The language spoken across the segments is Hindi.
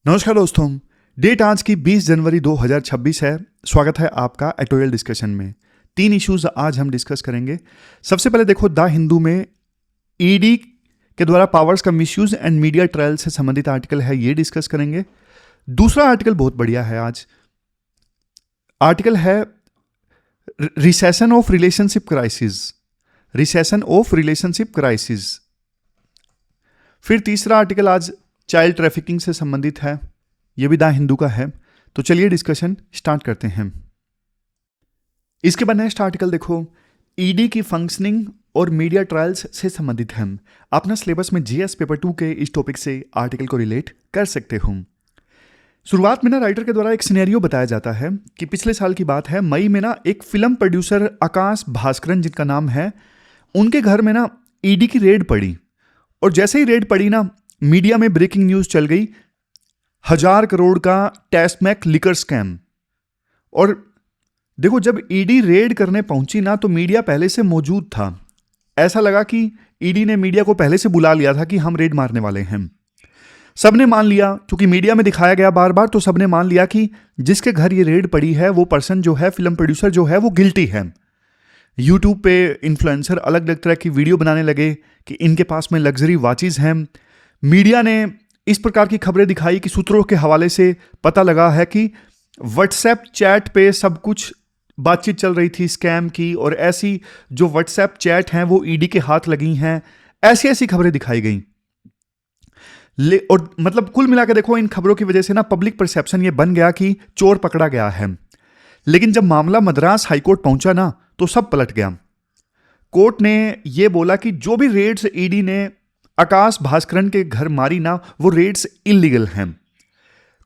नमस्कार दोस्तों। डेट आज की 20 जनवरी 2026 है। स्वागत है आपका एडिटोरियल डिस्कशन में। 3 इश्यूज आज हम डिस्कस करेंगे। सबसे पहले देखो, द हिंदू में ईडी के द्वारा पावर्स का मिसयूज एंड मीडिया ट्रायल से संबंधित आर्टिकल है, ये डिस्कस करेंगे। दूसरा आर्टिकल बहुत बढ़िया है। आज आर्टिकल है रिसेशन ऑफ रिलेशनशिप क्राइसिस। फिर तीसरा आर्टिकल आज चाइल्ड ट्रैफिकिंग से संबंधित है, यह भी द हिंदू का है। तो चलिए डिस्कशन स्टार्ट करते हैं। इसके बाद नेक्स्ट आर्टिकल देखो, ईडी की फंक्शनिंग और मीडिया ट्रायल्स से संबंधित है। अपना सिलेबस में जीएस पेपर 2 के इस टॉपिक से आर्टिकल को रिलेट कर सकते हो। शुरुआत में ना राइटर के द्वारा एक सिनेरियो बताया जाता है कि पिछले साल की बात है, मई में ना एक फिल्म प्रोड्यूसर आकाश भास्करन जिनका नाम है, उनके घर में ना ईडी की रेड पड़ी। और जैसे ही रेड पड़ी ना, मीडिया में ब्रेकिंग न्यूज चल गई, 1000 करोड़ का टेस्मैक लिकर स्कैम। और देखो, जब ईडी रेड करने पहुंची ना, तो मीडिया पहले से मौजूद था। ऐसा लगा कि ईडी ने मीडिया को पहले से बुला लिया था कि हम रेड मारने वाले हैं। सबने मान लिया, क्योंकि मीडिया में दिखाया गया बार बार, तो सबने मान लिया कि जिसके घर ये रेड पड़ी है वो पर्सन जो है, फिल्म प्रोड्यूसर जो है, वो गिल्टी है। यूट्यूब पे इन्फ्लुएंसर अलग अलग तरह की वीडियो बनाने लगे कि इनके पास में लग्जरी वॉचेज हैं। मीडिया ने इस प्रकार की खबरें दिखाई कि सूत्रों के हवाले से पता लगा है कि व्हाट्सएप चैट पे सब कुछ बातचीत चल रही थी स्कैम की, और ऐसी जो व्हाट्सएप चैट हैं वो ईडी के हाथ लगी हैं। ऐसी ऐसी खबरें दिखाई गई। और मतलब कुल मिला के देखो, इन खबरों की वजह से ना पब्लिक परसेप्शन ये बन गया कि चोर पकड़ा गया है। लेकिन जब मामला मद्रास हाईकोर्ट पहुंचा ना, तो सब पलट गया। कोर्ट ने यह बोला कि जो भी रेड्स ईडी ने आकाश भास्करन के घर मारी ना, वो रेड्स इल्लीगल हैं।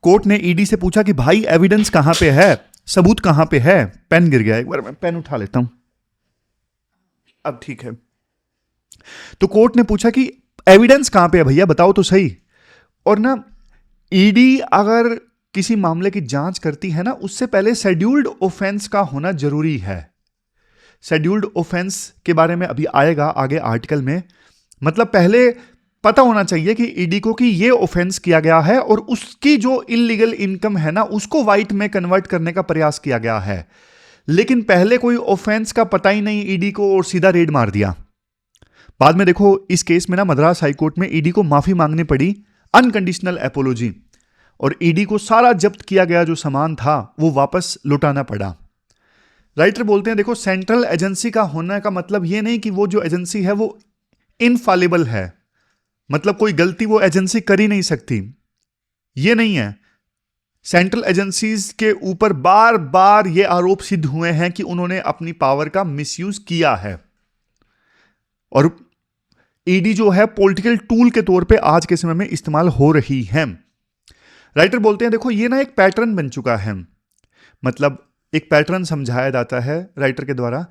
कोर्ट ने ईडी से पूछा कि भाई एविडेंस कहां पे है, सबूत कहां पे है। पेन गिर गया, एक बार मैं पेन उठा लेता हूं, अब ठीक है। तो कोर्ट ने पूछा कि एविडेंस कहां पे है भैया, बताओ तो सही। और ना ईडी अगर किसी मामले की जांच करती है ना, उससे पहले शेड्यूल्ड ऑफेंस का होना जरूरी है। शेड्यूल्ड ऑफेंस के बारे में अभी आएगा आगे आर्टिकल में। मतलब पहले पता होना चाहिए कि ईडी को कि ये ऑफेंस किया गया है, और उसकी जो इल्लीगल इनकम है ना, उसको वाइट में कन्वर्ट करने का प्रयास किया गया है। लेकिन पहले कोई ऑफेंस का पता ही नहीं ईडी को, और सीधा रेड मार दिया। बाद में देखो, इस केस में ना मद्रास हाईकोर्ट में ईडी को माफी मांगनी पड़ी, अनकंडीशनल एपोलॉजी, और ईडी को सारा जब्त किया गया जो सामान था वो वापस लौटाना पड़ा। राइटर बोलते हैं, देखो, सेंट्रल एजेंसी का होने का मतलब ये नहीं कि वो जो एजेंसी है वो इनफॉलिबल है, मतलब कोई गलती वो एजेंसी कर ही नहीं सकती, ये नहीं है। सेंट्रल एजेंसीज के ऊपर बार बार ये आरोप सिद्ध हुए हैं कि उन्होंने अपनी पावर का मिसयूज किया है, और ईडी जो है पॉलिटिकल टूल के तौर पे आज के समय में इस्तेमाल हो रही है। राइटर बोलते हैं, देखो, ये ना एक पैटर्न बन चुका है। मतलब एक पैटर्न समझाया जाता है राइटर के द्वारा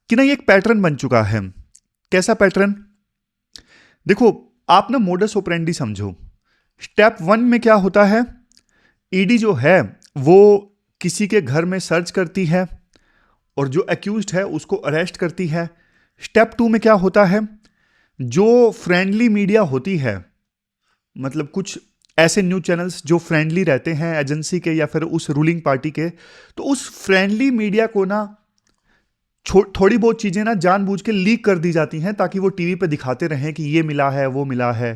कि ना ये एक पैटर्न बन चुका है। कैसा पैटर्न? देखो, आप ना मोडस ऑपरेंडी समझो। स्टेप 1 में क्या होता है, ईडी जो है वो किसी के घर में सर्च करती है और जो एक्यूज्ड है उसको अरेस्ट करती है। स्टेप 2 में क्या होता है, जो फ्रेंडली मीडिया होती है, मतलब कुछ ऐसे न्यूज चैनल्स जो फ्रेंडली रहते हैं एजेंसी के या फिर उस रूलिंग पार्टी के, तो उस फ्रेंडली मीडिया को ना थोड़ी बहुत चीजें ना जानबूझ के लीक कर दी जाती हैं, ताकि वो टीवी पे दिखाते रहें कि ये मिला है वो मिला है।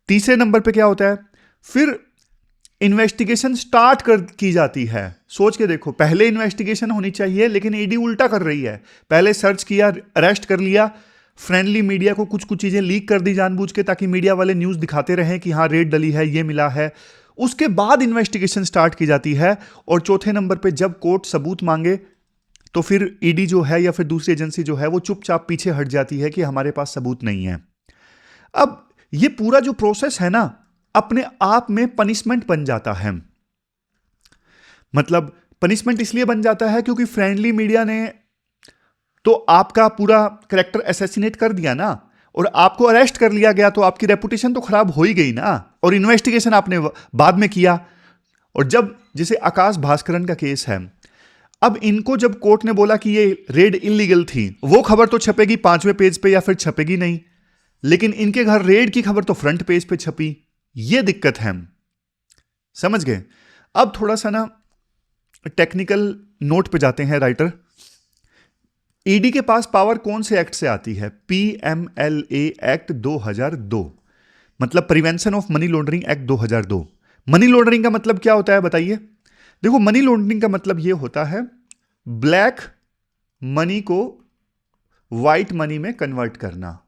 तीसरे नंबर पे क्या होता है, फिर इन्वेस्टिगेशन स्टार्ट की जाती है। सोच के देखो, पहले इन्वेस्टिगेशन होनी चाहिए, लेकिन ईडी उल्टा कर रही है। पहले सर्च किया, अरेस्ट कर लिया, फ्रेंडली मीडिया को कुछ कुछ चीजें लीक कर दी जानबूझ के, ताकि मीडिया वाले न्यूज दिखाते रहें कि हाँ रेड डली है, ये मिला है। उसके बाद इन्वेस्टिगेशन स्टार्ट की जाती है। और चौथे नंबर पे जब कोर्ट सबूत मांगे, तो फिर ईडी जो है या फिर दूसरी एजेंसी जो है वो चुपचाप पीछे हट जाती है कि हमारे पास सबूत नहीं है। अब ये पूरा जो प्रोसेस है ना, अपने आप में पनिशमेंट बन जाता है। मतलब पनिशमेंट इसलिए बन जाता है क्योंकि फ्रेंडली मीडिया ने तो आपका पूरा कैरेक्टर असैसिनेट कर दिया ना, और आपको अरेस्ट कर लिया गया, तो आपकी रेपुटेशन तो खराब हो ही गई ना। और इन्वेस्टिगेशन आपने बाद में किया। और जब जैसे आकाश भास्करन का केस है, अब इनको जब कोर्ट ने बोला कि ये रेड इल्लीगल थी, वो खबर तो छपेगी 5वें पेज पे या फिर छपेगी नहीं, लेकिन इनके घर रेड की खबर तो फ्रंट पेज पे छपी। ये दिक्कत है। समझ गए? अब थोड़ा सा ना टेक्निकल नोट पे जाते हैं राइटर। ईडी के पास पावर कौन से एक्ट से आती है? पीएमएलए एक्ट 2002, मतलब prevention of money laundering act 2002। Money laundering का मतलब क्या होता है बताइए? देखो, मनी लॉन्ड्रिंग का मतलब यह होता है ब्लैक मनी को व्हाइट मनी में कन्वर्ट करना।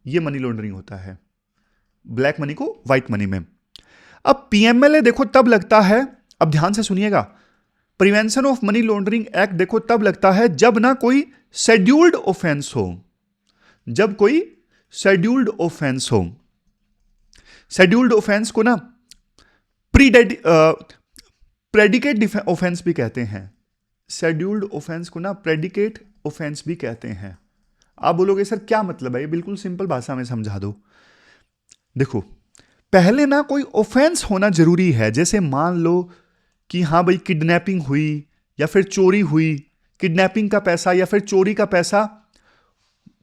यह मनी लॉन्ड्रिंग होता है, ब्लैक मनी को व्हाइट मनी में। अब पीएमएलए देखो तब लगता है, अब ध्यान से सुनिएगा, prevention of money laundering act देखो तब लगता है जब ना कोई शेड्यूल्ड ऑफेंस हो, जब कोई शेड्यूल्ड ऑफेंस हो। शेड्यूल्ड ऑफेंस को ना प्रेडिकेट ऑफेंस भी कहते हैं। शेड्यूल्ड ऑफेंस को ना प्रेडिकेट ऑफेंस भी कहते हैं। आप बोलोगे सर क्या मतलब है? ये बिल्कुल सिंपल भाषा में समझा दो। देखो, पहले ना कोई ऑफेंस होना जरूरी है। जैसे मान लो कि हां भाई किडनैपिंग हुई या फिर चोरी हुई, किडनैपिंग का पैसा या फिर चोरी का पैसा,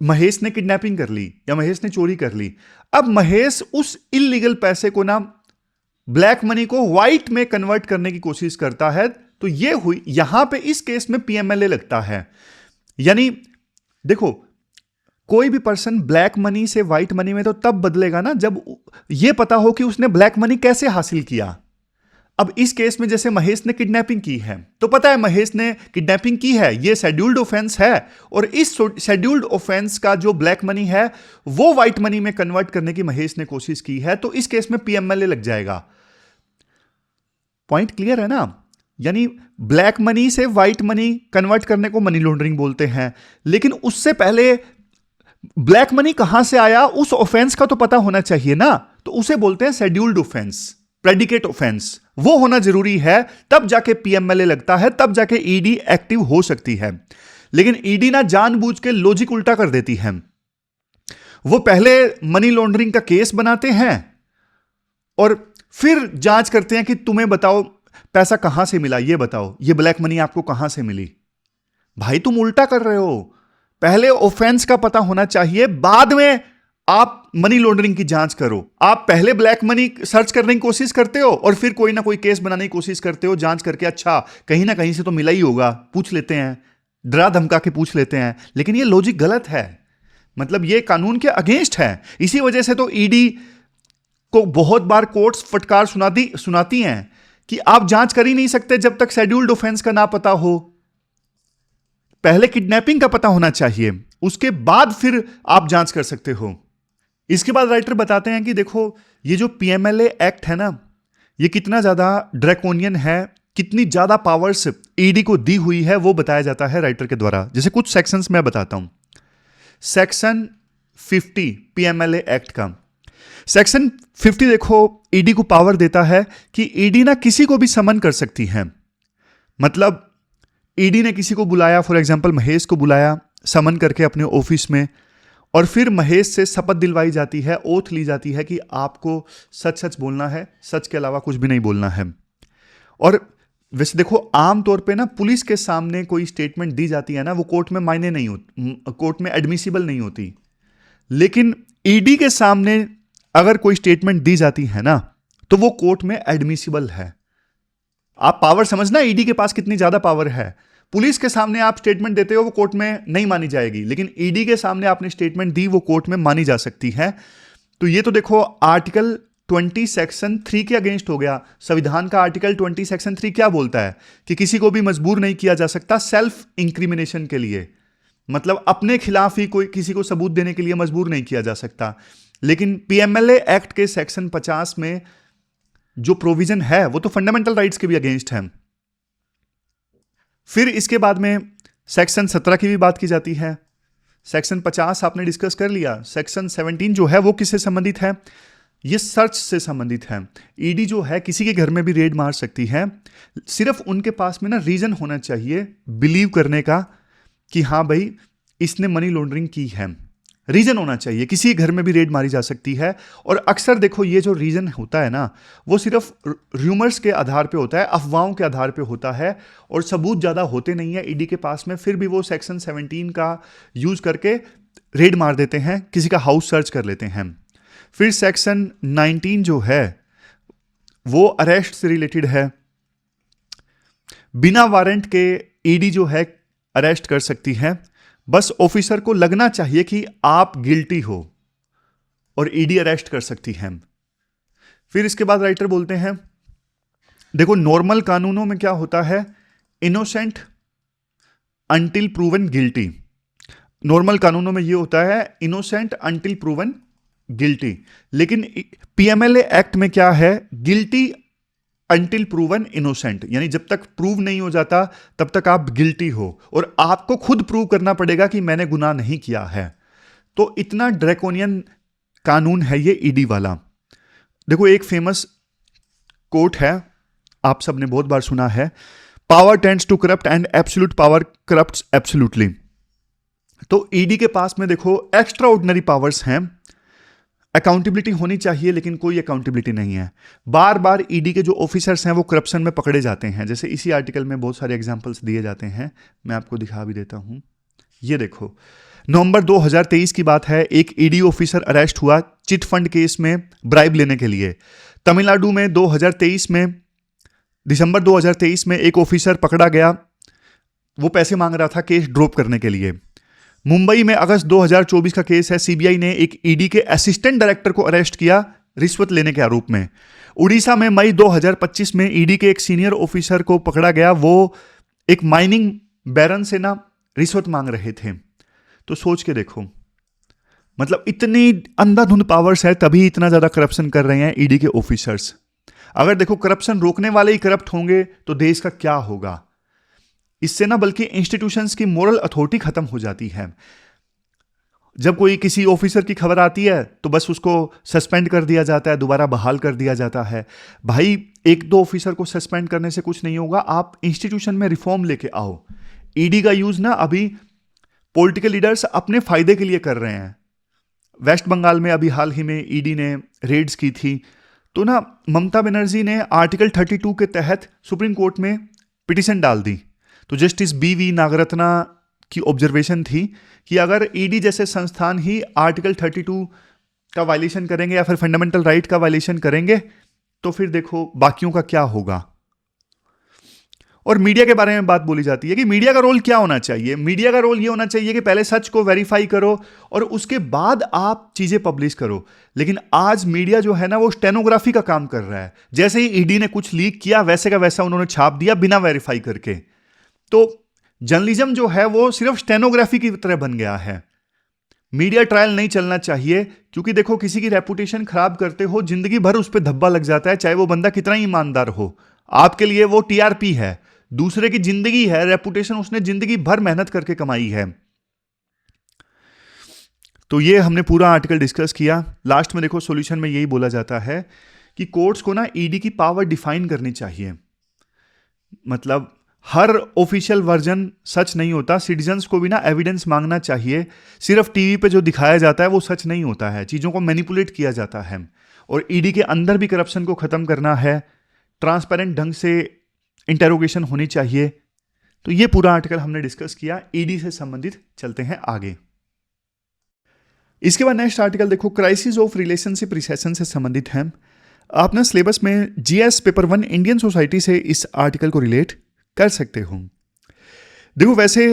महेश ने किडनैपिंग कर ली या महेश ने चोरी कर ली। अब महेश उस इल्लीगल पैसे को ना ब्लैक मनी को व्हाइट में कन्वर्ट करने की कोशिश करता है, तो ये हुई यहां पे इस केस में पीएमएलए लगता है। यानी देखो, कोई भी पर्सन ब्लैक मनी से व्हाइट मनी में तो तब बदलेगा ना जब यह पता हो कि उसने ब्लैक मनी कैसे हासिल किया। अब इस केस में जैसे महेश ने किडनैपिंग की है, तो पता है महेश ने किडनैपिंग की है, यह शेड्यूल्ड ऑफेंस है, और इस शेड्यूल्ड ऑफेंस का जो ब्लैक मनी है वो व्हाइट मनी में कन्वर्ट करने की महेश ने कोशिश की है, तो इस केस में पीएमएलए लग जाएगा। पॉइंट क्लियर है ना? यानी ब्लैक मनी से व्हाइट मनी कन्वर्ट करने को मनी लॉन्ड्रिंग बोलते हैं, लेकिन उससे पहले ब्लैक मनी कहां से आया उस ऑफेंस का तो पता होना चाहिए ना, तो उसे बोलते हैं शेड्यूल्ड ऑफेंस, प्रेडिकेट ऑफेंस। वो होना जरूरी है, तब जाके पीएमएलए लगता है, तब जाके ईडी एक्टिव हो सकती है। लेकिन ईडी ना जानबूझ के लॉजिक उल्टा कर देती है। वो पहले मनी लॉन्ड्रिंग का केस बनाते हैं और फिर जांच करते हैं कि तुम्हें बताओ पैसा कहां से मिला, ये बताओ ये ब्लैक मनी आपको कहां से मिली। भाई तुम उल्टा कर रहे हो। पहले ऑफेंस का पता होना चाहिए, बाद में आप मनी लॉन्ड्रिंग की जांच करो। आप पहले ब्लैक मनी सर्च करने की कोशिश करते हो और फिर कोई ना कोई केस बनाने की कोशिश करते हो जांच करके, अच्छा कहीं ना कहीं से तो मिला ही होगा, पूछ लेते हैं, डरा धमका के पूछ लेते हैं। लेकिन ये लॉजिक गलत है, मतलब ये कानून के अगेंस्ट है। इसी वजह से तो ईडी को बहुत बार कोर्ट्स फटकार सुनाती हैं कि आप जांच कर ही नहीं सकते जब तक शेड्यूल्ड ऑफेंस का ना पता हो। पहले किडनैपिंग का पता होना चाहिए, उसके बाद फिर आप जांच कर सकते हो। इसके बाद राइटर बताते हैं कि देखो ये जो पीएमएलए एक्ट है ना, ये कितना ज्यादा ड्रैकोनियन है, कितनी ज्यादा पावर्स ईडी को दी हुई है, वो बताया जाता है राइटर के द्वारा। जैसे कुछ सेक्शंस मैं बताता हूं। सेक्शन 50 पीएमएलए एक्ट का सेक्शन 50 देखो ईडी को पावर देता है कि ईडी ना किसी को भी समन कर सकती है। मतलब ईडी ने किसी को बुलाया, फॉर एग्जांपल महेश को बुलाया समन करके अपने ऑफिस में, और फिर महेश से शपथ दिलवाई जाती है, ओथ ली जाती है कि आपको सच सच बोलना है, सच के अलावा कुछ भी नहीं बोलना है। और वैसे देखो आमतौर पे ना पुलिस के सामने कोई स्टेटमेंट दी जाती है ना, वो कोर्ट में मायने नहीं होती, कोर्ट में एडमिसिबल नहीं होती। लेकिन ईडी के सामने अगर कोई स्टेटमेंट दी जाती है ना, तो वो कोर्ट में एडमिसिबल है। आप पावर समझना ईडी के पास कितनी ज्यादा पावर है। पुलिस के सामने आप स्टेटमेंट देते हो वो कोर्ट में नहीं मानी जाएगी, लेकिन ईडी के सामने आपने स्टेटमेंट दी वो कोर्ट में मानी जा सकती है। तो ये तो देखो आर्टिकल 20 सेक्शन 3 के अगेंस्ट हो गया। संविधान का आर्टिकल 20 सेक्शन 3 क्या बोलता है कि किसी को भी मजबूर नहीं किया जा सकता सेल्फ इंक्रिमिनेशन के लिए, मतलब अपने खिलाफ ही कोई किसी को सबूत देने के लिए मजबूर नहीं किया जा सकता। लेकिन पीएमएलए एक्ट के सेक्शन 50 में जो प्रोविजन है वो तो फंडामेंटल राइट्स के भी अगेंस्ट है। फिर इसके बाद में सेक्शन 17 की भी बात की जाती है। सेक्शन 50 आपने डिस्कस कर लिया। सेक्शन 17 जो है वो किससे संबंधित है? ये सर्च से संबंधित है। ईडी जो है किसी के घर में भी रेड मार सकती है, सिर्फ उनके पास में ना रीजन होना चाहिए बिलीव करने का कि हाँ भाई इसने मनी लॉन्ड्रिंग की है। रीजन होना चाहिए, किसी घर में भी रेड मारी जा सकती है। और अक्सर देखो ये जो रीजन होता है ना, वो सिर्फ र्यूमर्स के आधार पे होता है, अफवाहों के आधार पे होता है, और सबूत ज़्यादा होते नहीं है ईडी के पास में। फिर भी वो सेक्शन 17 का यूज करके रेड मार देते हैं, किसी का हाउस सर्च कर लेते हैं। फिर सेक्शन 19 जो है वो अरेस्ट से रिलेटेड है। बिना वारंट के ईडी जो है अरेस्ट कर सकती है, बस ऑफिसर को लगना चाहिए कि आप गिल्टी हो और ईडी अरेस्ट कर सकती है। फिर इसके बाद राइटर बोलते हैं, देखो नॉर्मल कानूनों में क्या होता है, innocent until proven guilty. Normal कानूनों में ये होता है इनोसेंट अंटिल प्रूवन गिल्टी, लेकिन पीएमएलए एक्ट में क्या है, गिल्टी अंटिल प्रूवन इनोसेंट, यानी जब तक प्रूव नहीं हो जाता तब तक आप गिल्टी हो और आपको खुद प्रूव करना पड़ेगा कि मैंने गुनाह नहीं किया है। तो इतना ड्रैकोनियन कानून है ये ईडी वाला। देखो एक फेमस कोट है, आप सबने बहुत बार सुना है, power tends to corrupt and absolute power corrupts absolutely. तो ईडी के पास में देखो एक्स्ट्रा ऑर्डिनरी पावर्स हैं, अकाउंटेबिलिटी होनी चाहिए लेकिन कोई अकाउंटेबिलिटी नहीं है। बार बार ईडी के जो ऑफिसर्स हैं वो करप्शन में पकड़े जाते हैं, जैसे इसी आर्टिकल में बहुत सारे एग्जांपल्स दिए जाते हैं, मैं आपको दिखा भी देता हूं। ये देखो नवंबर 2023 की बात है, एक ईडी ऑफिसर अरेस्ट हुआ चिट फंड केस में ब्राइब लेने के लिए। तमिलनाडु में 2023 में दिसंबर 2023 में एक ऑफिसर पकड़ा गया, वो पैसे मांग रहा था केस ड्रॉप करने के लिए। मुंबई में अगस्त 2024 का केस है, सीबीआई ने एक ईडी के असिस्टेंट डायरेक्टर को अरेस्ट किया रिश्वत लेने के आरोप में। उड़ीसा में मई 2025 में ईडी के एक सीनियर ऑफिसर को पकड़ा गया, वो एक माइनिंग बैरन से ना रिश्वत मांग रहे थे। तो सोच के देखो, मतलब इतनी अंधाधुंध पावर्स है तभी इतना ज्यादा करप्शन कर रहे हैं ईडी के ऑफिसर्स। अगर देखो करप्शन रोकने वाले ही करप्ट होंगे तो देश का क्या होगा। इससे ना बल्कि इंस्टीट्यूशंस की मोरल अथॉरिटी खत्म हो जाती है। जब कोई किसी ऑफिसर की खबर आती है तो बस उसको सस्पेंड कर दिया जाता है, दोबारा बहाल कर दिया जाता है। भाई एक दो ऑफिसर को सस्पेंड करने से कुछ नहीं होगा, आप इंस्टीट्यूशन में रिफॉर्म लेके आओ। ईडी का यूज ना अभी पॉलिटिकल लीडर्स अपने फायदे के लिए कर रहे हैं। वेस्ट बंगाल में अभी हाल ही में ईडी ने रेड्स की थी, तो ना ममता बनर्जी ने आर्टिकल 32 के तहत सुप्रीम कोर्ट में पिटीशन डाल दी। तो जस्टिस BV नागरत्ना की ऑब्जर्वेशन थी कि अगर ईडी जैसे संस्थान ही आर्टिकल 32 का वायलेशन करेंगे या फिर फंडामेंटल राइट का वायलेशन करेंगे तो फिर देखो बाकियों का क्या होगा। और मीडिया के बारे में बात बोली जाती है कि मीडिया का रोल क्या होना चाहिए। मीडिया का रोल ये होना चाहिए कि पहले सच को वेरीफाई करो और उसके बाद आप चीजें पब्लिश करो। लेकिन आज मीडिया जो है ना वो स्टेनोग्राफी का काम कर रहा है। जैसे ही ईडी ने कुछ लीक किया वैसे का वैसा उन्होंने छाप दिया बिना वेरीफाई करके। तो जर्नलिज्म जो है वो सिर्फ स्टेनोग्राफी की तरह बन गया है। मीडिया ट्रायल नहीं चलना चाहिए, क्योंकि देखो किसी की रेपुटेशन खराब करते हो जिंदगी भर उस पर धब्बा लग जाता है, चाहे वो बंदा कितना ही ईमानदार हो। आपके लिए वो टीआरपी है, दूसरे की जिंदगी है, रेपुटेशन उसने जिंदगी भर मेहनत करके कमाई है। तो ये हमने पूरा आर्टिकल डिस्कस किया। लास्ट में देखो सॉल्यूशन में यही बोला जाता है कि कोर्ट्स को ना ईडी की पावर डिफाइन करनी चाहिए। मतलब हर ऑफिशियल वर्जन सच नहीं होता, सिटीजन्स को भी ना एविडेंस मांगना चाहिए। सिर्फ टीवी पे जो दिखाया जाता है वो सच नहीं होता है, चीज़ों को मैनिपुलेट किया जाता है। और ईडी के अंदर भी करप्शन को खत्म करना है, ट्रांसपेरेंट ढंग से इंटेरोगेशन होनी चाहिए। तो ये पूरा आर्टिकल हमने डिस्कस किया ईडी से संबंधित। चलते हैं आगे। इसके बाद नेक्स्ट आर्टिकल देखो, क्राइसिस ऑफ रिलेशनशिप रिसेशन से संबंधित है। आप ना सिलेबस में जीएस पेपर 1 इंडियन सोसाइटी से इस आर्टिकल को रिलेट कर सकते हो। देखो वैसे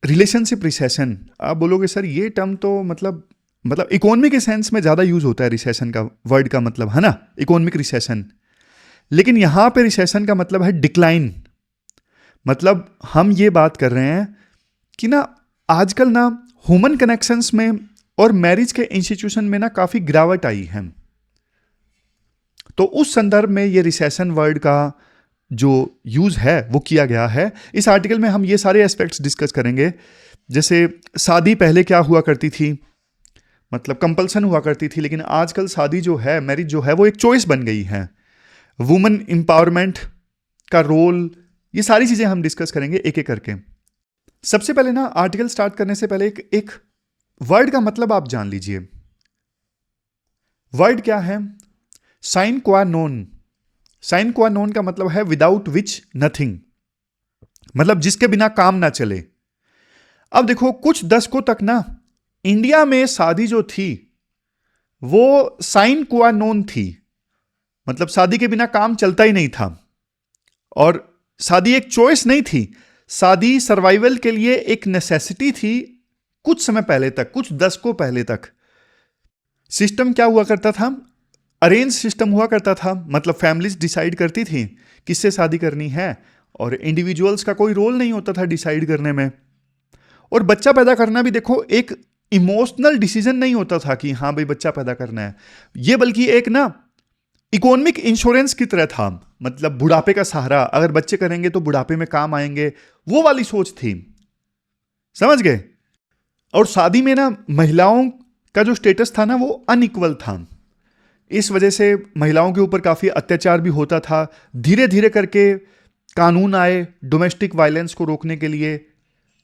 रिलेशनशिप रिसेशन आप बोलोगे सर ये टर्म तो मतलब इकोनॉमिक के सेंस में ज़्यादा यूज होता है रिसेशन का वर्ड का मतलब, है ना, इकोनॉमिक रिसेशन। लेकिन यहां पे रिसेशन का मतलब है डिक्लाइन। मतलब हम ये बात कर रहे हैं कि ना आजकल ना ह्यूमन कनेक्शंस में और मैरिज के इंस्टीट्यूशन में ना काफी गिरावट आई है। तो उस संदर्भ में ये रिसेशन वर्ड का जो यूज है वो किया गया है। इस आर्टिकल में हम ये सारे एस्पेक्ट्स डिस्कस करेंगे, जैसे शादी पहले क्या हुआ करती थी, मतलब कंपल्सन हुआ करती थी, लेकिन आजकल शादी जो है, मैरिज जो है वो एक चॉइस बन गई है। वुमेन एम्पावरमेंट का रोल, ये सारी चीजें हम डिस्कस करेंगे एक एक करके। सबसे पहले ना आर्टिकल स्टार्ट करने से पहले एक वर्ड का मतलब आप जान लीजिए। वर्ड क्या है? साइन क्वा नोन। साइन क्वा नोन का मतलब है विदाउट विच नथिंग, मतलब जिसके बिना काम ना चले। अब देखो कुछ दशकों तक ना इंडिया में शादी जो थी वो साइन क्वा नोन थी, मतलब शादी के बिना काम चलता ही नहीं था, और शादी एक चॉइस नहीं थी, शादी सर्वाइवल के लिए एक नेसेसिटी थी कुछ समय पहले तक, कुछ दशकों पहले तक। सिस्टम क्या हुआ करता था? अरेंज सिस्टम हुआ करता था, मतलब फैमिलीज डिसाइड करती थी किससे शादी करनी है, और इंडिविजुअल्स का कोई रोल नहीं होता था डिसाइड करने में। और बच्चा पैदा करना भी देखो एक इमोशनल डिसीजन नहीं होता था कि हाँ भाई बच्चा पैदा करना है, ये बल्कि एक ना इकोनॉमिक इंश्योरेंस की तरह था, मतलब बुढ़ापे का सहारा, अगर बच्चे करेंगे तो बुढ़ापे में काम आएंगे, वो वाली सोच थी, समझ गए। और शादी में ना महिलाओं का जो स्टेटस था ना वो अनइक्वल था, इस वजह से महिलाओं के ऊपर काफ़ी अत्याचार भी होता था। धीरे धीरे करके कानून आए डोमेस्टिक वायलेंस को रोकने के लिए,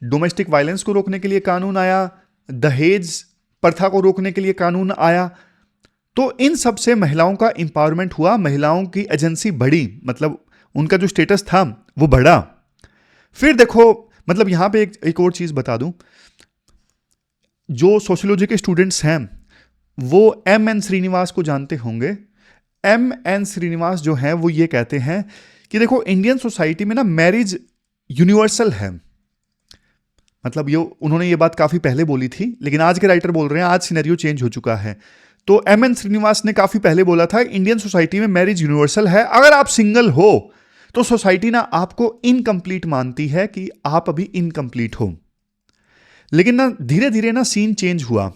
डोमेस्टिक वायलेंस को रोकने के लिए कानून आया, दहेज प्रथा को रोकने के लिए कानून आया। तो इन सब से महिलाओं का एम्पावरमेंट हुआ, महिलाओं की एजेंसी बढ़ी, मतलब उनका जो स्टेटस था वो बढ़ा। फिर देखो, मतलब यहां पे एक और चीज बता दूं, जो सोशियोलॉजी के स्टूडेंट्स हैं वो एम.एन. श्रीनिवास को जानते होंगे। एम.एन. श्रीनिवास जो हैं वो ये कहते हैं कि देखो इंडियन सोसाइटी में ना मैरिज यूनिवर्सल है, मतलब ये उन्होंने ये बात काफी पहले बोली थी, लेकिन आज के राइटर बोल रहे हैं आज सिनेरियो चेंज हो चुका है। तो एम.एन. श्रीनिवास ने काफी पहले बोला था इंडियन सोसाइटी में मैरिज यूनिवर्सल है, अगर आप सिंगल हो तो सोसाइटी ना आपको इनकम्प्लीट मानती है कि आप अभी इनकम्प्लीट हो। लेकिन ना धीरे धीरे ना सीन चेंज हुआ,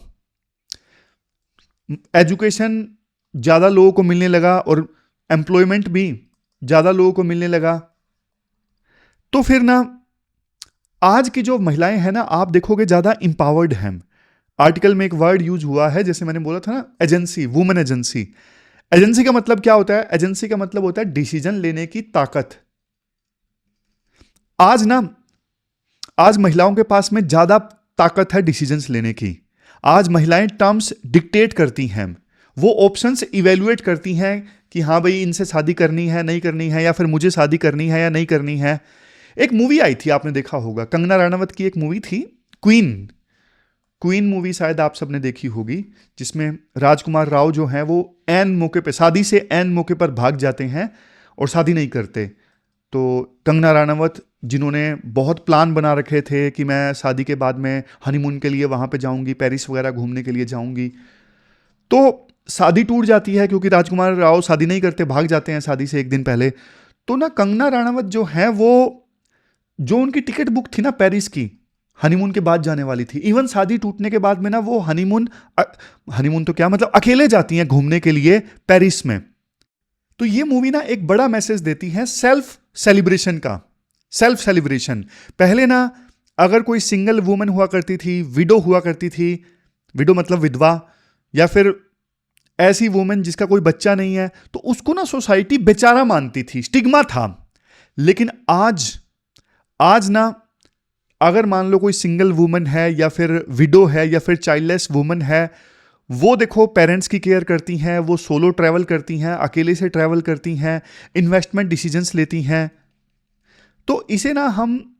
एजुकेशन ज्यादा लोगों को मिलने लगा और एम्प्लॉयमेंट भी ज्यादा लोगों को मिलने लगा। तो फिर ना आज की जो महिलाएं हैं ना, आप देखोगे ज्यादा इंपावर्ड हैं। आर्टिकल में एक वर्ड यूज हुआ है, जैसे मैंने बोला था ना, एजेंसी, वुमेन एजेंसी। एजेंसी का मतलब क्या होता है? एजेंसी का मतलब होता है डिसीजन लेने की ताकत। आज महिलाओं के पास में ज्यादा ताकत है डिसीजंस लेने की। आज महिलाएं टर्म्स डिक्टेट करती हैं, वो ऑप्शंस इवेल्युएट करती हैं कि हाँ भाई इनसे शादी करनी है नहीं करनी है, या फिर मुझे शादी करनी है या नहीं करनी है। एक मूवी आई थी, आपने देखा होगा, कंगना रनावत की एक मूवी थी क्वीन मूवी, शायद आप सबने देखी होगी, जिसमें राजकुमार राव जो हैं वो एन मौके पे, शादी से एन मौके पर भाग जाते हैं और शादी नहीं करते। तो कंगना रनावत जिन्होंने बहुत प्लान बना रखे थे कि मैं शादी के बाद में हनीमून के लिए वहाँ पे जाऊँगी, पेरिस वगैरह घूमने के लिए जाऊँगी, तो शादी टूट जाती है क्योंकि राजकुमार राव शादी नहीं करते, भाग जाते हैं शादी से एक दिन पहले। तो ना कंगना रनावत जो है वो, जो उनकी टिकट बुक थी ना पेरिस की, हनीमून के बाद जाने वाली थी, इवन शादी टूटने के बाद में ना वो हनीमून तो क्या मतलब अकेले जाती हैं घूमने के लिए पेरिस में। तो ये मूवी ना एक बड़ा मैसेज देती है सेल्फ सेलिब्रेशन। पहले ना अगर कोई सिंगल वुमन हुआ करती थी, विडो हुआ करती थी, विडो मतलब विधवा, या फिर ऐसी वुमन जिसका कोई बच्चा नहीं है, तो उसको ना सोसाइटी बेचारा मानती थी, स्टिग्मा था। लेकिन आज ना अगर मान लो कोई सिंगल वुमन है या फिर विडो है या फिर चाइल्डलेस वुमन है, वो देखो पेरेंट्स की केयर करती हैं, वो सोलो ट्रैवल करती हैं, अकेले से ट्रैवल करती हैं, इन्वेस्टमेंट डिसीजंस लेती हैं। तो इसे ना हम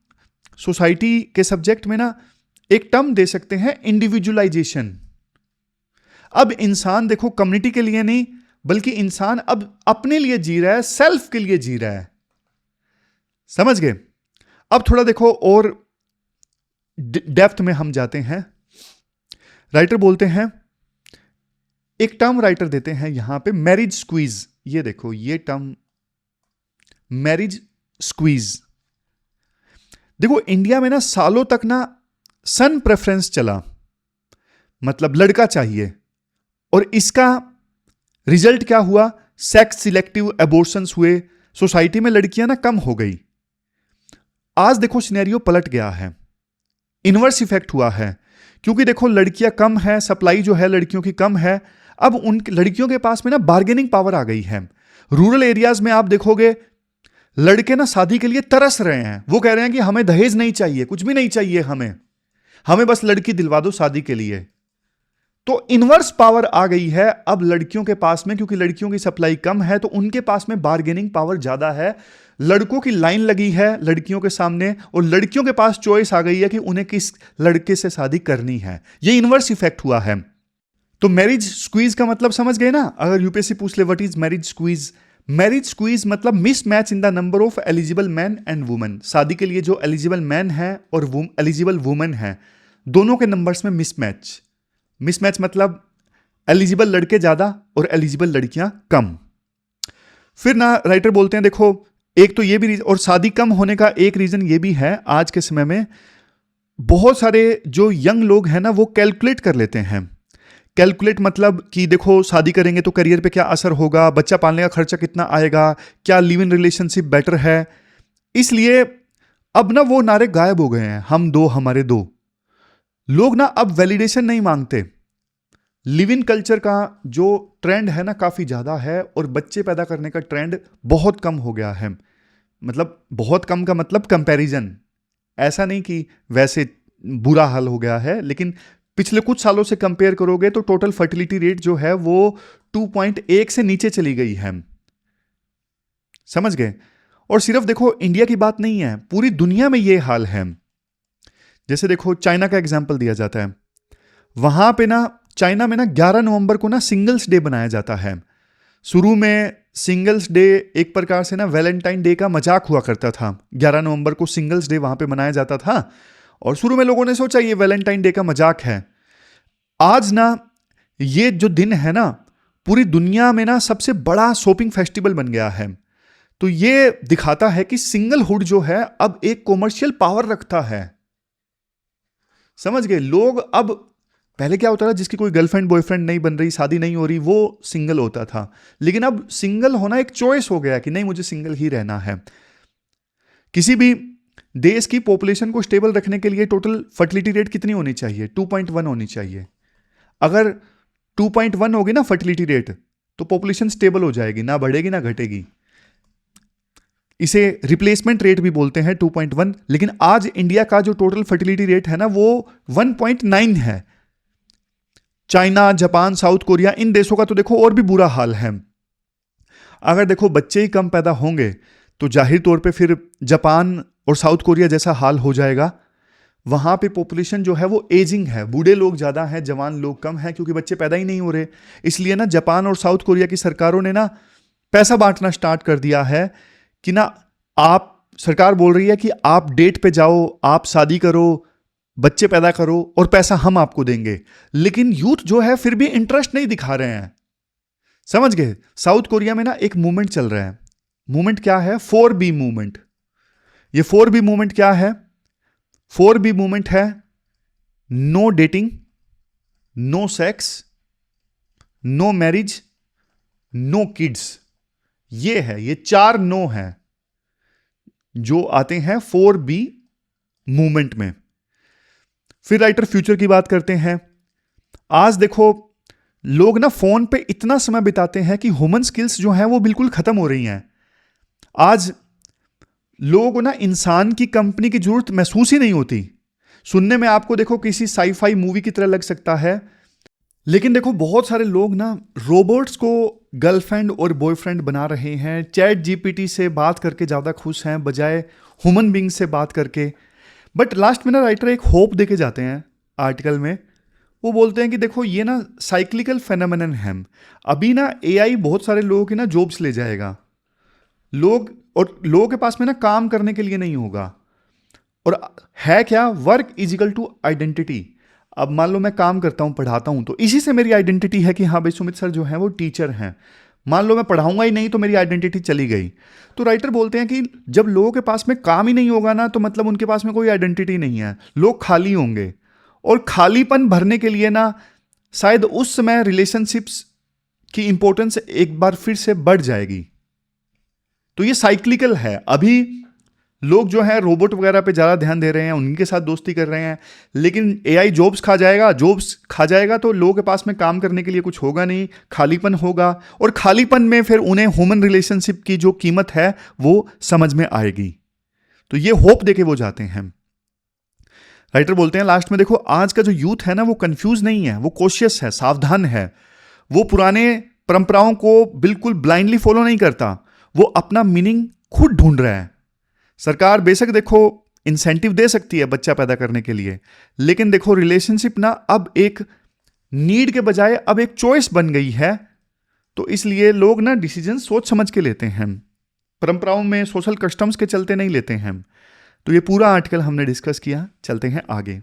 सोसाइटी के सब्जेक्ट में ना एक टर्म दे सकते हैं, इंडिविजुअलाइजेशन। अब इंसान देखो कम्युनिटी के लिए नहीं, बल्कि इंसान अब अपने लिए जी रहा है, सेल्फ के लिए जी रहा है, समझ गए। अब थोड़ा देखो और डेप्थ में हम जाते हैं। राइटर बोलते हैं, एक टर्म राइटर देते हैं यहां पे, मैरिज स्क्वीज। ये देखो ये टर्म मैरिज स्क्वीज। देखो इंडिया में ना सालों तक ना सन प्रेफरेंस चला, मतलब लड़का चाहिए, और इसका रिजल्ट क्या हुआ? सेक्स सिलेक्टिव एबॉर्शंस हुए, सोसाइटी में लड़कियां ना कम हो गई। आज देखो सिनेरियो पलट गया है, इनवर्स इफेक्ट हुआ है, क्योंकि देखो लड़कियां कम है, सप्लाई जो है लड़कियों की कम है। अब उन लड़कियों के पास में ना बार्गेनिंग पावर आ गई है। रूरल एरियाज में आप देखोगे लड़के ना शादी के लिए तरस रहे हैं, वो कह रहे हैं कि हमें दहेज नहीं चाहिए, कुछ भी नहीं चाहिए, हमें बस लड़की दिलवा दो शादी के लिए। तो इनवर्स पावर आ गई है अब लड़कियों के पास में, क्योंकि लड़कियों की सप्लाई कम है तो उनके पास में बार्गेनिंग पावर ज्यादा है। लड़कों की लाइन लगी है लड़कियों के सामने, और लड़कियों के पास चॉइस आ गई है कि उन्हें किस लड़के से शादी करनी है। यह इनवर्स इफेक्ट हुआ है। तो मैरिज स्क्वीज का मतलब समझ गए ना? अगर यूपीएससी पूछ ले what is marriage squeeze, marriage squeeze मतलब mismatch in the number of eligible man and women. शादी के लिए जो एलिजिबल मैन है और एलिजिबल वुमेन है, दोनों के नंबर्स में मिसमैच। मिसमैच मतलब एलिजिबल लड़के ज्यादा और एलिजिबल लड़कियां कम। फिर ना राइटर बोलते हैं देखो, एक तो ये भी और शादी कम होने का एक रीजन ये भी है, आज के समय में बहुत सारे जो यंग लोग हैं ना वो कैलकुलेट कर लेते हैं। कैलकुलेट मतलब कि देखो शादी करेंगे तो करियर पे क्या असर होगा, बच्चा पालने का खर्चा कितना आएगा, क्या लिव इन रिलेशनशिप बेटर है। इसलिए अब ना वो नारे गायब हो गए हैं, हम दो हमारे दो। लोग ना अब वैलिडेशन नहीं मांगते। लिव इन कल्चर का जो ट्रेंड है ना काफी ज्यादा है, और बच्चे पैदा करने का ट्रेंड बहुत कम हो गया है। मतलब बहुत कम का मतलब कंपैरिजन, ऐसा नहीं कि वैसे बुरा हाल हो गया है, लेकिन पिछले कुछ सालों से कंपेयर करोगे तो टोटल फर्टिलिटी रेट जो है वो 2.1 से नीचे चली गई है। समझ गए? और सिर्फ देखो इंडिया की बात नहीं है, पूरी दुनिया में ये हाल है। जैसे देखो चाइना का एग्जांपल दिया जाता है, वहां पे ना चाइना में ना 11 नवंबर को ना सिंगल्स डे बनाया जाता है। शुरू में सिंगल्स डे एक प्रकार से ना वैलेंटाइन डे का मजाक हुआ करता था। 11 नवंबर को सिंगल्स डे वहां पे मनाया जाता था, और शुरू में लोगों ने सोचा ये वैलेंटाइन डे का मजाक है। आज ना ये जो दिन है ना पूरी दुनिया में ना सबसे बड़ा शॉपिंग फेस्टिवल बन गया है। तो ये दिखाता है कि सिंगलहुड जो है अब एक कॉमर्शियल पावर रखता है। समझ गए? लोग अब, पहले क्या होता था, जिसकी कोई गर्लफ्रेंड बॉयफ्रेंड नहीं बन रही, शादी नहीं हो रही, वो सिंगल होता था। लेकिन अब सिंगल होना एक चॉइस हो गया कि नहीं, मुझे सिंगल ही रहना है। किसी भी देश की पॉपुलेशन को स्टेबल रखने के लिए टोटल फर्टिलिटी रेट कितनी होनी चाहिए? 2.1 होनी चाहिए। अगर 2.1 होगी ना फर्टिलिटी रेट, तो पॉपुलेशन स्टेबल हो जाएगी, ना बढ़ेगी ना घटेगी। इसे रिप्लेसमेंट रेट भी बोलते हैं 2.1। लेकिन आज इंडिया का जो टोटल फर्टिलिटी रेट है ना वो 1.9 है। चाइना, जापान, साउथ कोरिया, इन देशों का तो देखो और भी बुरा हाल है। अगर देखो बच्चे ही कम पैदा होंगे तो जाहिर तौर पे फिर जापान और साउथ कोरिया जैसा हाल हो जाएगा। वहां पे पॉपुलेशन जो है वो एजिंग है, बूढ़े लोग ज्यादा हैं, जवान लोग कम हैं, क्योंकि बच्चे पैदा ही नहीं हो रहे। इसलिए ना जापान और साउथ कोरिया की सरकारों ने ना पैसा बांटना स्टार्ट कर दिया है कि ना, आप, सरकार बोल रही है कि आप डेट पे जाओ, आप शादी करो, बच्चे पैदा करो और पैसा हम आपको देंगे। लेकिन यूथ जो है फिर भी इंटरेस्ट नहीं दिखा रहे हैं। समझ गए? साउथ कोरिया में ना एक मूवमेंट चल रहा है। मूवमेंट क्या है? 4B movement. ये 4B मूवमेंट क्या है? 4B मूवमेंट है no dating, no sex, no marriage, no kids. ये है, ये 4 नो है जो आते हैं 4B मूवमेंट में। फिर राइटर फ्यूचर की बात करते हैं। आज देखो लोग ना फोन पे इतना समय बिताते हैं कि ह्यूमन स्किल्स जो हैं वो बिल्कुल खत्म हो रही हैं। आज लोगों को ना इंसान की कंपनी की जरूरत महसूस ही नहीं होती। सुनने में आपको देखो किसी साईफाई मूवी की तरह लग सकता है, लेकिन देखो बहुत सारे लोग ना रोबोट्स को गर्लफ्रेंड और बॉयफ्रेंड बना रहे हैं। चैट जीपीटी से बात करके ज़्यादा खुश हैं बजाय ह्यूमन बींग से बात करके। बट लास्ट में ना राइटर एक होप देके जाते हैं आर्टिकल में। वो बोलते हैं कि देखो ये ना साइक्लिकल फेनोमेनन है। अभी ना एआई बहुत सारे लोगों की ना जॉब्स ले जाएगा। लोगों के पास में ना काम करने के लिए नहीं होगा। और है क्या? Work is equal to identity. अब मान लो मैं काम करता हूं, पढ़ाता हूं, तो इसी से मेरी आइडेंटिटी है कि हाँ भाई सुमित सर जो है वो टीचर हैं। मान लो मैं पढ़ाऊंगा ही नहीं तो मेरी आइडेंटिटी चली गई। तो राइटर बोलते हैं कि जब लोगों के पास में काम ही नहीं होगा ना, तो मतलब उनके पास में कोई आइडेंटिटी नहीं है, लोग खाली होंगे। और खालीपन भरने के लिए ना शायद उस समय रिलेशनशिप्स की इंपॉर्टेंस एक बार फिर से बढ़ जाएगी। तो ये साइक्लिकल है। अभी लोग जो है रोबोट वगैरह पे ज़्यादा ध्यान दे रहे हैं, उनके साथ दोस्ती कर रहे हैं, लेकिन एआई जॉब्स खा जाएगा तो लोगों के पास में काम करने के लिए कुछ होगा नहीं, खालीपन होगा। और खालीपन में फिर उन्हें ह्यूमन रिलेशनशिप की जो कीमत है वो समझ में आएगी। तो ये होप देके वो जाते हैं। राइटर बोलते हैं लास्ट में, देखो आज का जो यूथ है ना वो कंफ्यूज नहीं है, वो कॉशियस है, सावधान है। वो पुराने परंपराओं को बिल्कुल ब्लाइंडली फॉलो नहीं करता, वो अपना मीनिंग खुद ढूंढ रहा है। सरकार बेशक देखो इंसेंटिव दे सकती है बच्चा पैदा करने के लिए, लेकिन देखो रिलेशनशिप ना अब एक नीड के बजाय अब एक चॉइस बन गई है, तो इसलिए लोग ना डिसीजन सोच समझ के लेते हैं, परंपराओं में सोशल कस्टम्स के चलते नहीं लेते हैं। तो ये पूरा आर्टिकल हमने डिस्कस किया, चलते हैं आगे।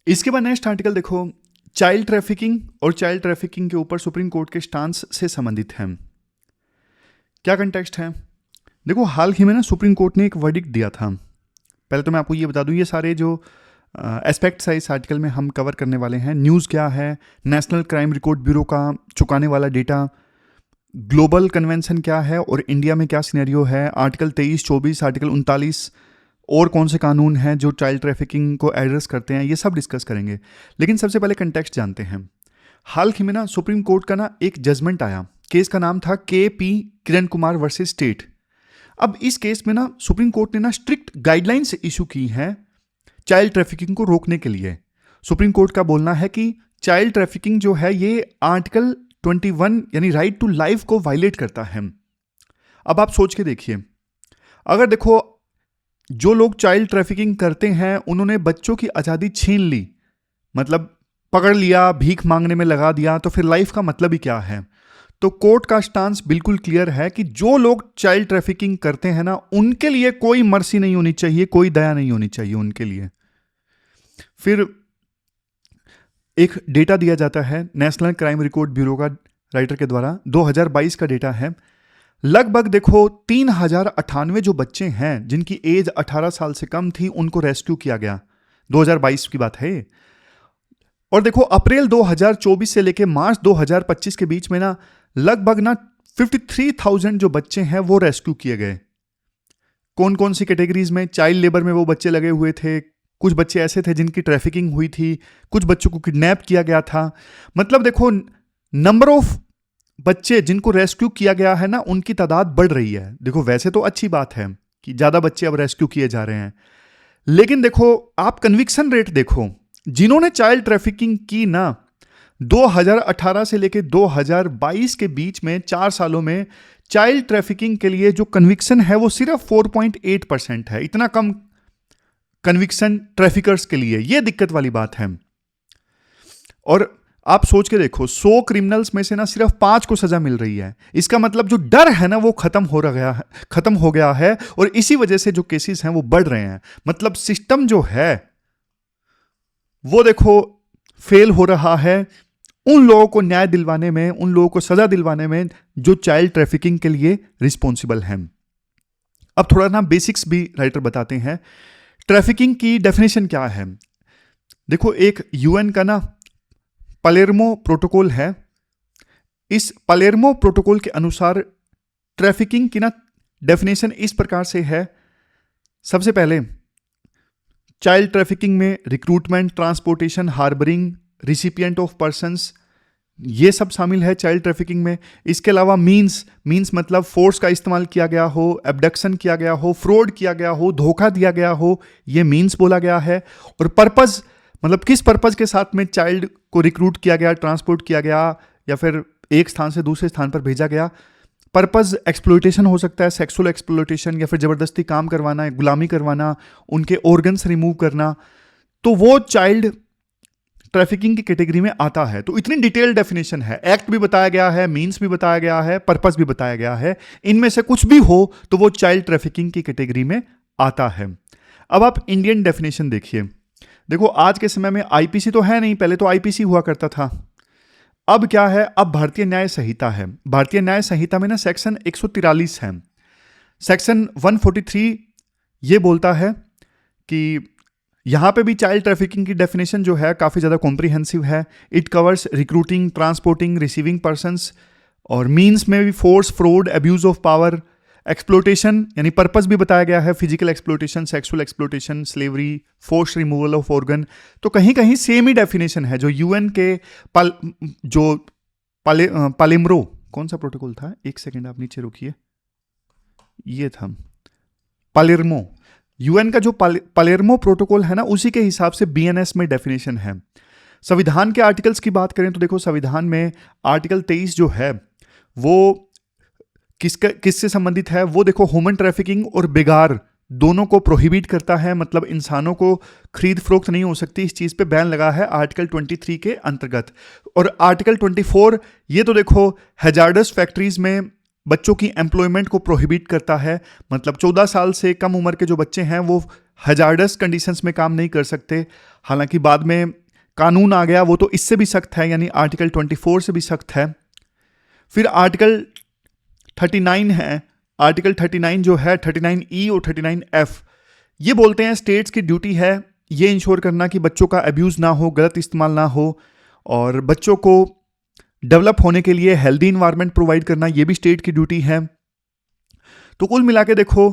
इसके बाद नेक्स्ट आर्टिकल देखो, चाइल्ड ट्रैफिकिंग और चाइल्ड ट्रैफिकिंग के ऊपर सुप्रीम कोर्ट के स्टांस से संबंधित है। क्या कंटेक्स्ट है? देखो, हाल ही में ना सुप्रीम कोर्ट ने एक वर्डिक्ट दिया था। पहले तो मैं आपको ये बता दूं, ये सारे जो एस्पेक्ट्स है इस आर्टिकल में हम कवर करने वाले हैं। न्यूज़ क्या है, नेशनल क्राइम रिकॉर्ड ब्यूरो का चुकाने वाला डेटा, ग्लोबल कन्वेंशन क्या है और इंडिया में क्या सिनेरियो है, आर्टिकल 23, 24, आर्टिकल 39 और कौन से कानून हैं जो चाइल्ड ट्रैफिकिंग को एड्रेस करते हैं, ये सब डिस्कस करेंगे। लेकिन सबसे पहले कंटेक्स्ट जानते हैं। हाल ही में ना सुप्रीम कोर्ट का ना एक जजमेंट आया, केस का नाम था KP Kiran Kumar versus state. अब इस केस में ना सुप्रीम कोर्ट ने ना स्ट्रिक्ट गाइडलाइंस इशू की हैं चाइल्ड ट्रैफिकिंग को रोकने के लिए। सुप्रीम कोर्ट का बोलना है कि चाइल्ड ट्रैफिकिंग जो है ये आर्टिकल 21 यानी राइट टू लाइफ को वायलेट करता है। अब आप सोच के देखिए, अगर देखो जो लोग चाइल्ड ट्रैफिकिंग करते हैं उन्होंने बच्चों की आज़ादी छीन ली, मतलब पकड़ लिया, भीख मांगने में लगा दिया, तो फिर लाइफ का मतलब ही क्या है? तो कोर्ट का स्टांस बिल्कुल क्लियर है कि जो लोग चाइल्ड ट्रैफिकिंग करते हैं ना, उनके लिए कोई मर्सी नहीं होनी चाहिए, कोई दया नहीं होनी चाहिए उनके लिए। फिर एक डेटा दिया जाता है नेशनल क्राइम रिकॉर्ड ब्यूरो का राइटर के द्वारा, 2022 का डेटा है। लगभग देखो 3098 जो बच्चे हैं जिनकी एज 18 साल से कम थी, उनको रेस्क्यू किया गया। 2022 की बात है। और देखो अप्रैल 2024 से लेके मार्च 2025 के बीच में ना लगभग ना 53,000 जो बच्चे हैं वो रेस्क्यू किए गए। कौन कौन सी कैटेगरीज में? चाइल्ड लेबर में वो बच्चे लगे हुए थे, कुछ बच्चे ऐसे थे जिनकी ट्रैफिकिंग हुई थी, कुछ बच्चों को किडनैप किया गया था। मतलब देखो नंबर ऑफ बच्चे जिनको रेस्क्यू किया गया है ना, उनकी तादाद बढ़ रही है। देखो वैसे तो अच्छी बात है कि ज़्यादा बच्चे अब रेस्क्यू किए जा रहे हैं, लेकिन देखो आप कन्विक्शन रेट देखो, जिन्होंने चाइल्ड ट्रैफिकिंग की ना 2018 से लेकर 2022 के बीच में 4 सालों में चाइल्ड ट्रैफिकिंग के लिए जो कन्विक्शन है वो सिर्फ 4.8% है। इतना कम कन्विक्शन ट्रैफिकर्स के लिए, ये दिक्कत वाली बात है। और आप सोच के देखो 100 क्रिमिनल्स में से ना सिर्फ 5 को सजा मिल रही है। इसका मतलब जो डर है ना वो खत्म हो गया है और इसी वजह से जो केसेस हैं वो बढ़ रहे हैं। मतलब सिस्टम जो है वो देखो फेल हो रहा है उन लोगों को न्याय दिलवाने में, उन लोगों को सजा दिलवाने में जो चाइल्ड ट्रैफिकिंग के लिए रिस्पॉन्सिबल हैं। अब थोड़ा ना बेसिक्स भी राइटर बताते हैं। ट्रैफिकिंग की डेफिनेशन क्या है? देखो एक यूएन का ना पालेर्मो प्रोटोकॉल है। इस पालेर्मो प्रोटोकॉल के अनुसार ट्रैफिकिंग की ना डेफिनेशन इस प्रकार से है। सबसे पहले चाइल्ड ट्रैफिकिंग में recruitment, transportation, harbouring, recipient of persons, ये सब शामिल है चाइल्ड ट्रैफिकिंग में। इसके अलावा मीन्स मतलब फोर्स का इस्तेमाल किया गया हो, एब्डक्शन किया गया हो, फ्रॉड किया गया हो, धोखा दिया गया हो, ये मीन्स बोला गया है। और पर्पस मतलब किस पर्पस के साथ में चाइल्ड को रिक्रूट किया गया, ट्रांसपोर्ट किया गया या फिर एक स्थान से दूसरे स्थान पर भेजा गया। पर्पस एक्सप्लॉयटेशन हो सकता है, सेक्सुअल एक्सप्लॉयटेशन, या फिर ज़बरदस्ती काम करवाना, गुलामी करवाना, उनके ऑर्गन्स रिमूव करना, तो वो चाइल्ड ट्रैफिकिंग की कैटेगरी में आता है। तो इतनी डिटेल डेफिनेशन है, एक्ट भी बताया गया है, मीन्स भी बताया गया है, पर्पस भी बताया गया है। इनमें से कुछ भी हो तो वो चाइल्ड ट्रैफिकिंग की कैटेगरी में आता है। अब आप इंडियन डेफिनेशन देखिए। देखो आज के समय में आईपीसी तो है नहीं, पहले तो आईपीसी हुआ करता था। अब क्या है? अब भारतीय न्याय संहिता है। भारतीय न्याय संहिता में ना सेक्शन 143 है। सेक्शन 143 ये बोलता है कि यहाँ पे भी चाइल्ड ट्रैफिकिंग की डेफिनेशन जो है काफ़ी ज़्यादा कॉम्प्रिहेंसिव है। It covers recruiting, transporting, receiving persons, और मीन्स में भी force, fraud, abuse of power, exploitation, यानी पर्पस भी बताया गया है, physical exploitation, sexual exploitation, slavery, force removal of organ. तो कहीं कहीं सेम ही डेफिनेशन है जो यूएन के पालेम्रो, कौन सा प्रोटोकॉल था? एक सेकेंड आप नीचे रुकिए, ये था पालेर्मो। यूएन का जो पालेर्मो प्रोटोकॉल है ना, उसी के हिसाब से बीएनएस में डेफिनेशन है। संविधान के आर्टिकल्स की बात करें तो देखो संविधान में आर्टिकल 23 जो है वो किससे संबंधित है? वो देखो ह्यूमन ट्रैफिकिंग और बेगार दोनों को प्रोहिबिट करता है, मतलब इंसानों को खरीद फरोख्त नहीं हो सकती, इस चीज़ पे बैन लगा है आर्टिकल 23 के अंतर्गत। और आर्टिकल 24 ये तो देखो हैजार्डस फैक्ट्रीज में बच्चों की एम्प्लॉयमेंट को प्रोहिबिट करता है, मतलब 14 साल से कम उम्र के जो बच्चे हैं वो हैजार्डस कंडीशंस में काम नहीं कर सकते। हालांकि बाद में कानून आ गया, वो तो इससे भी सख्त है, यानी आर्टिकल 24 से भी सख्त है। फिर आर्टिकल 39 है, आर्टिकल 39 जो है 39E और 39F, ये बोलते हैं स्टेट्स की ड्यूटी है ये इंश्योर करना कि बच्चों का अब्यूज़ ना हो, गलत इस्तेमाल ना हो, और बच्चों को डेवलप होने के लिए हेल्दी इन्वायरमेंट प्रोवाइड करना, ये भी स्टेट की ड्यूटी है। तो कुल मिला के देखो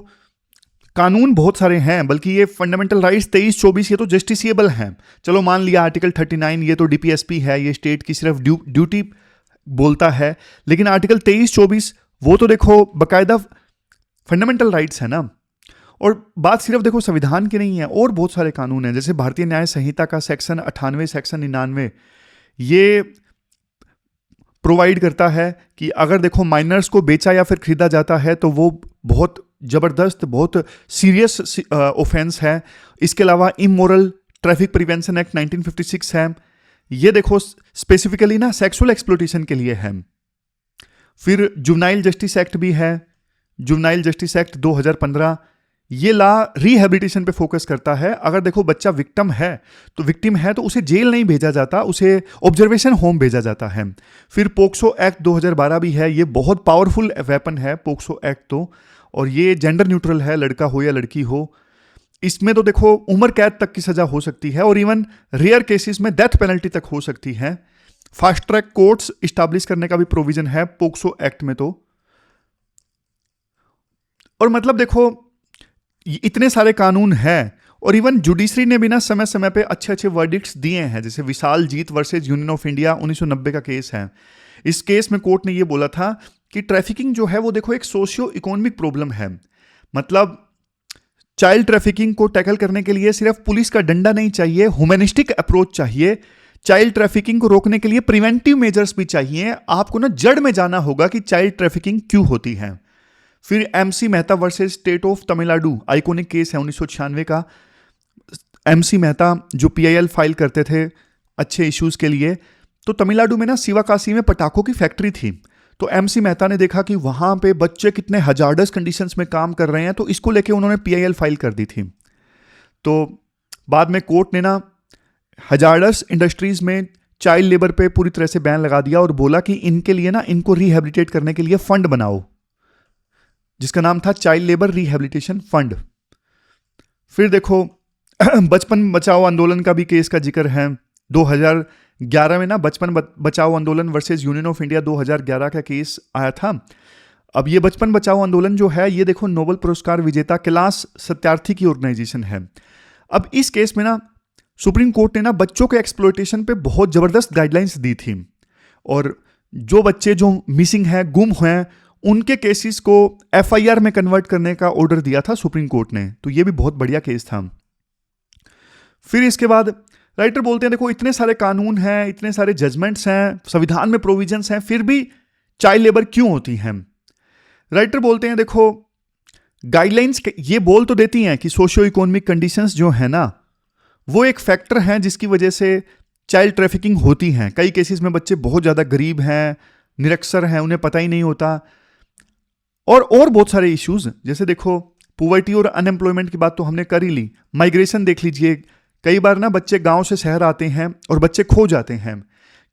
कानून बहुत सारे हैं, बल्कि ये फंडामेंटल राइट्स 23-24 ये तो जस्टिसिएबल हैं। चलो मान लिया आर्टिकल 39 ये तो डीपीएसपी है, ये स्टेट की सिर्फ ड्यूटी बोलता है, लेकिन आर्टिकल 23-24 वो तो देखो बाकायदा फंडामेंटल राइट्स है ना। और बात सिर्फ देखो संविधान की नहीं है, और बहुत सारे कानून हैं, जैसे भारतीय न्याय संहिता का सेक्शन 98, सेक्शन 99 ये प्रोवाइड करता है कि अगर देखो माइनर्स को बेचा या फिर खरीदा जाता है तो वो बहुत ज़बरदस्त, बहुत सीरियस ऑफेंस है। इसके अलावा इमोरल ट्रैफिक प्रिवेंशन एक्ट 1956 है, ये देखो स्पेसिफिकली ना सेक्सुअल एक्सप्लॉयटेशन के लिए है। फिर जुवेनाइल जस्टिस एक्ट भी है, जुवेनाइल जस्टिस एक्ट 2015, ये लॉ रिहेबिलिटेशन पे फोकस करता है। अगर देखो बच्चा विक्टिम है तो उसे जेल नहीं भेजा जाता, उसे ऑब्जर्वेशन होम भेजा जाता है। फिर पोक्सो एक्ट 2012 भी है, ये बहुत पावरफुल वेपन है पोक्सो एक्ट तो, और ये जेंडर न्यूट्रल है, लड़का हो या लड़की हो। इसमें तो देखो उम्र कैद तक की सजा हो सकती है, और इवन रेयर केसेस में डेथ पेनल्टी तक हो सकती है। फास्ट ट्रैक कोर्ट्स इस्टेब्लिश करने का भी प्रोविजन है पोक्सो एक्ट में तो। और मतलब देखो इतने सारे कानून हैं, और इवन जुडिशरी ने भी ना समय समय पे अच्छे अच्छे वर्डिक्ट्स दिए हैं, जैसे विशाल जीत वर्सेस यूनियन ऑफ इंडिया 1990 का केस है। इस केस में कोर्ट ने ये बोला था कि ट्रैफिकिंग जो है वो देखो एक सोशियो इकोनॉमिक प्रॉब्लम है, मतलब चाइल्ड ट्रैफिकिंग को टैकल करने के लिए सिर्फ पुलिस का डंडा नहीं चाहिए, ह्यूमैनिस्टिक अप्रोच चाहिए। चाइल्ड ट्रैफिकिंग को रोकने के लिए प्रिवेंटिव मेजर्स भी चाहिए। आपको ना जड़ में जाना होगा कि चाइल्ड ट्रैफिकिंग क्यों होती है। फिर MC Mehta versus state of Tamil Nadu, iconic case है 1996 का। एमसी मेहता जो पीआईएल फाइल करते थे अच्छे इश्यूज के लिए, तो तमिलनाडु में ना शिवाकाशी में पटाखों की फैक्ट्री थी, तो एमसी मेहता ने देखा कि वहां पे बच्चे कितने हजार्डस कंडीशंस में काम कर रहे हैं, तो इसको लेके उन्होंने पीआईएल फाइल कर दी थी। तो बाद में कोर्ट ने ना हजार्डस इंडस्ट्रीज में चाइल्ड लेबर पे पूरी तरह से बैन लगा दिया, और बोला कि इनके लिए ना इनको रिहेबिलिटेट करने के लिए फंड बनाओ, जिसका नाम था चाइल्ड लेबर रिहेबिलिटेशन फंड। फिर देखो बचपन बचाओ आंदोलन का भी केस का जिक्र है। 2011 में ना बचपन बचाओ आंदोलन वर्सेस यूनियन ऑफ इंडिया 2011 का केस आया था। अब ये बचपन बचाओ आंदोलन जो है ये देखो नोबेल पुरस्कार विजेता कैलाश सत्यार्थी की ऑर्गेनाइजेशन है। अब इस केस में ना सुप्रीम कोर्ट ने ना बच्चों के एक्सप्लॉयटेशन पे बहुत ज़बरदस्त गाइडलाइंस दी थी, और जो बच्चे जो मिसिंग हैं, गुम हैं, उनके केसेस को एफआईआर में कन्वर्ट करने का ऑर्डर दिया था सुप्रीम कोर्ट ने, तो ये भी बहुत बढ़िया केस था। फिर इसके बाद राइटर बोलते हैं देखो इतने सारे कानून हैं, इतने सारे जजमेंट्स हैं, संविधान में प्रोविजंस हैं, फिर भी चाइल्ड लेबर क्यों होती हैं। राइटर बोलते हैं देखो गाइडलाइंस ये बोल तो देती हैं कि सोशियो इकोनॉमिक कंडीशंस जो है ना वो एक फैक्टर हैं जिसकी वजह से चाइल्ड ट्रैफिकिंग होती हैं। कई केसेस में बच्चे बहुत ज़्यादा गरीब हैं, निरक्षर हैं, उन्हें पता ही नहीं होता, और बहुत सारे इश्यूज, जैसे देखो पुवर्टी और अनएम्प्लॉयमेंट की बात तो हमने कर ही ली। माइग्रेशन देख लीजिए, कई बार ना बच्चे गांव से शहर आते हैं और बच्चे खो जाते हैं।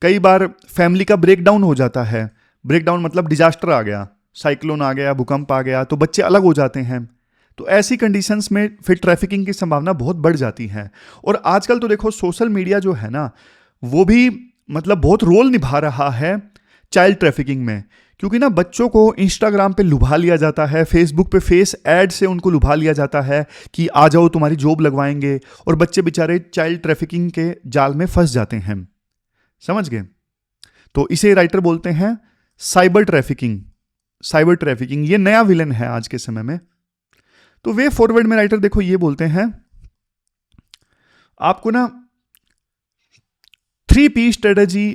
कई बार फैमिली का ब्रेकडाउन हो जाता है, ब्रेकडाउन मतलब डिजास्टर आ गया, साइक्लोन आ गया, भूकंप आ गया, तो बच्चे अलग हो जाते हैं। तो ऐसी कंडीशंस में फिर ट्रैफिकिंग की संभावना बहुत बढ़ जाती है। और आजकल तो देखो सोशल मीडिया जो है ना वो भी मतलब बहुत रोल निभा रहा है चाइल्ड ट्रैफिकिंग में, क्योंकि ना बच्चों को इंस्टाग्राम पे लुभा लिया जाता है, फेसबुक पे फेस ऐड से उनको लुभा लिया जाता है कि आ जाओ तुम्हारी जॉब लगवाएंगे, और बच्चे बेचारे चाइल्ड ट्रैफिकिंग के जाल में फंस जाते हैं। समझ गए? तो इसे राइटर बोलते हैं साइबर ट्रैफिकिंग। साइबर ट्रैफिकिंग ये नया विलन है आज के समय में। तो वे फॉरवर्ड में राइटर देखो ये बोलते हैं आपको ना 3P स्ट्रेटजी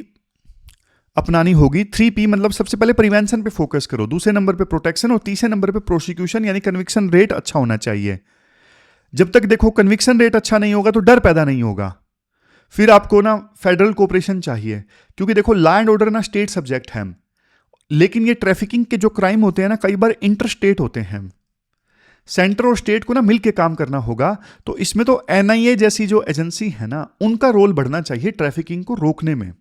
अपनानी होगी। 3P मतलब सबसे पहले प्रिवेंशन पे फोकस करो, दूसरे नंबर पे प्रोटेक्शन, और तीसरे नंबर पे प्रोसिक्यूशन यानी कन्विक्शन रेट अच्छा होना चाहिए। जब तक देखो कन्विक्शन रेट अच्छा नहीं होगा तो डर पैदा नहीं होगा। फिर आपको ना फेडरल कोऑपरेशन चाहिए, क्योंकि देखो लॉ एंड ऑर्डर ना स्टेट सब्जेक्ट है, लेकिन ये ट्रैफिकिंग के जो क्राइम होते हैं ना कई बार इंटर स्टेट होते हैं। सेंटर और स्टेट को ना मिलकर काम करना होगा। तो इसमें तो एनआईए जैसी जो एजेंसी है ना उनका रोल बढ़ना चाहिए ट्रैफिकिंग को रोकने में।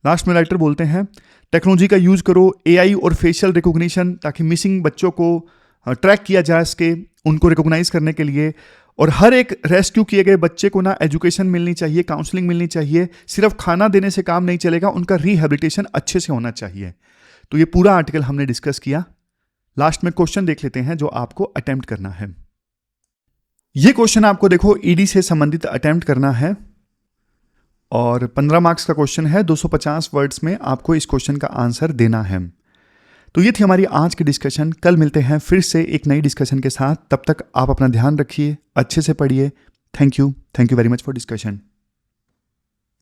लास्ट में राइटर बोलते हैं टेक्नोलॉजी का यूज करो, एआई और फेशियल रिकॉग्निशन, ताकि मिसिंग बच्चों को ट्रैक किया जा सके, उनको रिकॉग्नाइज करने के लिए। और हर एक रेस्क्यू किए गए बच्चे को ना एजुकेशन मिलनी चाहिए, काउंसलिंग मिलनी चाहिए। सिर्फ खाना देने से काम नहीं चलेगा, उनका रिहेबिलिटेशन अच्छे से होना चाहिए। तो ये पूरा आर्टिकल हमने डिस्कस किया। लास्ट में क्वेश्चन देख लेते हैं जो आपको अटेम्प्ट करना है। ये क्वेश्चन आपको देखो ईडी से संबंधित अटेम्प्ट करना है और 15 मार्क्स का क्वेश्चन है। 250 वर्ड्स में आपको इस क्वेश्चन का आंसर देना है। तो ये थी हमारी आज की डिस्कशन। कल मिलते हैं फिर से एक नई डिस्कशन के साथ। तब तक आप अपना ध्यान रखिए, अच्छे से पढ़िए। Thank you very much for discussion.